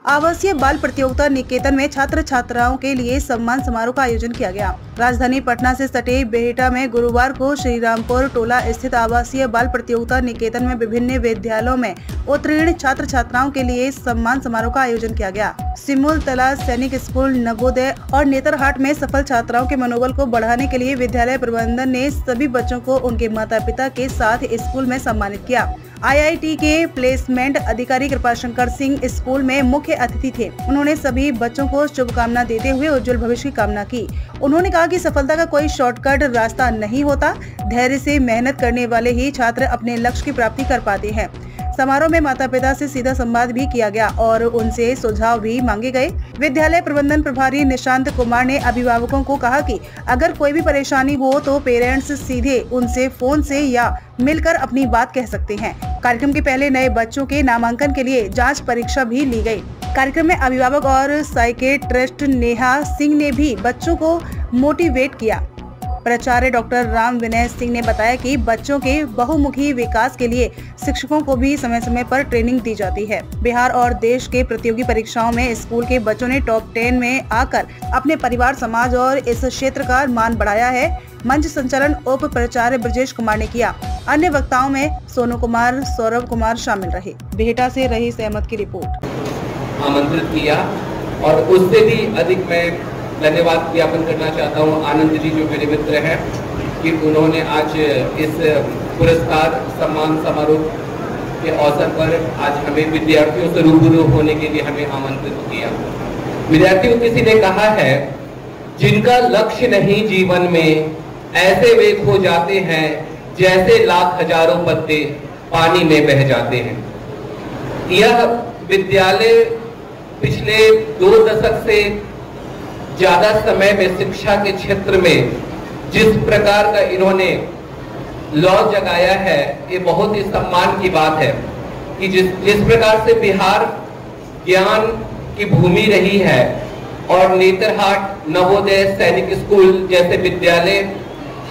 आवासीय बाल प्रतियोगिता निकेतन में छात्र छात्राओं के लिए सम्मान समारोह का आयोजन किया गया। राजधानी पटना से सटे बेहटा में गुरुवार को श्रीरामपुर टोला स्थित आवासीय बाल प्रतियोगिता निकेतन में विभिन्न विद्यालयों में उत्तीर्ण छात्र छात्राओं के लिए सम्मान समारोह का आयोजन किया गया। सिमुल तला सैनिक स्कूल, नवोदय और नेतरहाट में सफल छात्राओं के मनोबल को बढ़ाने के लिए विद्यालय प्रबंधन ने सभी बच्चों को उनके माता पिता के साथ स्कूल में सम्मानित किया। IIT के प्लेसमेंट अधिकारी कृपाशंकर सिंह स्कूल में मुख्य अतिथि थे। उन्होंने सभी बच्चों को शुभकामना देते हुए उज्जवल भविष्य की कामना की। उन्होंने कहा कि सफलता का कोई शॉर्टकट रास्ता नहीं होता, धैर्य से मेहनत करने वाले ही छात्र अपने लक्ष्य की प्राप्ति कर पाते हैं। समारोह में माता पिता से सीधा संवाद भी किया गया और उनसे सुझाव भी मांगे गए। विद्यालय प्रबंधन प्रभारी निशांत कुमार ने अभिभावकों को कहा कि अगर कोई भी परेशानी हो तो पेरेंट्स सीधे उनसे फोन से या मिलकर अपनी बात कह सकते हैं। कार्यक्रम के पहले नए बच्चों के नामांकन के लिए जांच परीक्षा भी ली गई। कार्यक्रम में अभिभावक और साइकेट्रिस्ट नेहा सिंह ने भी बच्चों को मोटिवेट किया। प्राचार्य डॉक्टर राम विनय सिंह ने बताया कि बच्चों के बहुमुखी विकास के लिए शिक्षकों को भी समय समय पर ट्रेनिंग दी जाती है। बिहार और देश के प्रतियोगी परीक्षाओं में स्कूल के बच्चों ने टॉप 10 में आकर अपने परिवार, समाज और इस क्षेत्र का मान बढ़ाया है। मंच संचालन उप प्राचार्य ब्रजेश कुमार ने किया। अन्य वक्ताओं में सोनू कुमार, सौरभ कुमार शामिल रहे। बेहटा से रईस अहमद की रिपोर्ट। आमंत्रित किया और उससे भी अधिक मैं धन्यवाद ज्ञापन करना चाहता हूँ आनंद जी, जो मेरे मित्र हैं, कि उन्होंने आज इस पुरस्कार सम्मान समारोह के अवसर पर आज हमें विद्यार्थियों से रूबरू होने के लिए हमें आमंत्रित किया। विद्यार्थियों, किसी ने कहा है, जिनका लक्ष्य नहीं जीवन में, ऐसे वे खो जाते हैं जैसे लाख हजारों पत्ते पानी में बह जाते हैं। यह विद्यालय पिछले 2 दशक से ज्यादा समय में शिक्षा के क्षेत्र में जिस प्रकार का इन्होंने लौ जगाया है, ये बहुत ही सम्मान की बात है कि जिस प्रकार से बिहार ज्ञान की भूमि रही है और नेतरहाट, नवोदय, सैनिक स्कूल जैसे विद्यालय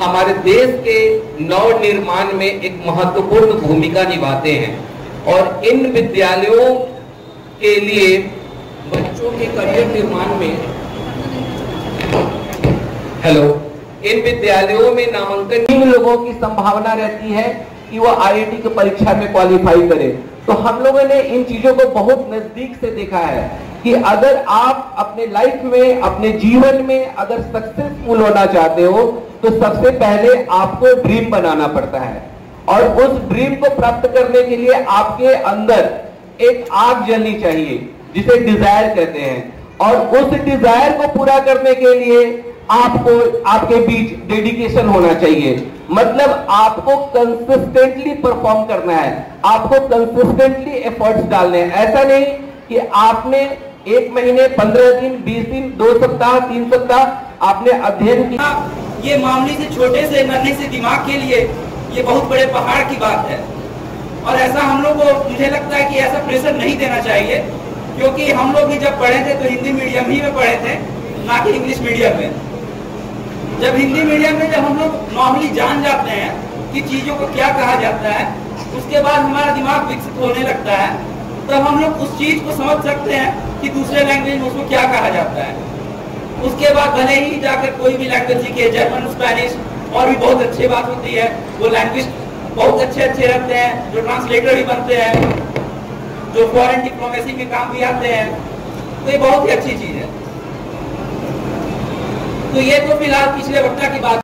हमारे देश के नव निर्माण में एक महत्वपूर्ण भूमिका निभाते हैं और इन विद्यालयों के लिए बच्चों के करियर निर्माण में इन विद्यालयों में नामांकन इन लोगों की संभावना रहती है कि वो IIT की परीक्षा में क्वालिफाई करें। तो हम लोगों ने इन चीजों को बहुत नजदीक से देखा है कि अगर आप अपने लाइफ में, अपने जीवन में अगर सक्सेसफुल होना चाहते हो तो सबसे पहले आपको ड्रीम बनाना पड़ता है और उस ड्रीम को प्राप्त करने के लिए आपके अंदर एक आग जलनी चाहिए, जिसे डिजायर कहते हैं। और उस डिजायर को पूरा करने के लिए आपको आपके बीच डेडिकेशन होना चाहिए। मतलब आपको कंसिस्टेंटली परफॉर्म करना है, आपको कंसिस्टेंटली एफर्ट्स डालने हैं। ऐसा नहीं कि आपने 1 महीने, 15 दिन, 20 दिन, 2 सप्ताह, 3 सप्ताह आपने अध्ययन किया। ये मामूली से छोटे से नन्हे से दिमाग के लिए ये बहुत बड़े पहाड़ की बात है और ऐसा हम लोग को, मुझे लगता है कि ऐसा प्रेशर नहीं देना चाहिए, क्योंकि हम लोग भी जब पढ़े थे तो हिंदी मीडियम ही में पढ़े थे, ना कि इंग्लिश मीडियम में। जब हिंदी मीडियम में जब हम लोग नॉर्मली जान जाते हैं कि चीजों को क्या कहा जाता है, उसके बाद हमारा दिमाग विकसित होने लगता है, तब हम लोग उस चीज को समझ सकते हैं कि दूसरे लैंग्वेज में उसको क्या कहा जाता है। उसके बाद भले ही जाकर कोई भी लैंग्वेज सीखे, जर्मन, स्पेनिश और भी बहुत अच्छी बात होती है, वो लैंग्वेज बहुत अच्छे रहते हैं, जो ट्रांसलेटर भी बनते हैं, जो फॉरेन डिप्लोमेसी में काम भी आते हैं, तो ये बहुत ही अच्छी चीज है। तो ये तो फिलहाल पिछले वक्ता की बात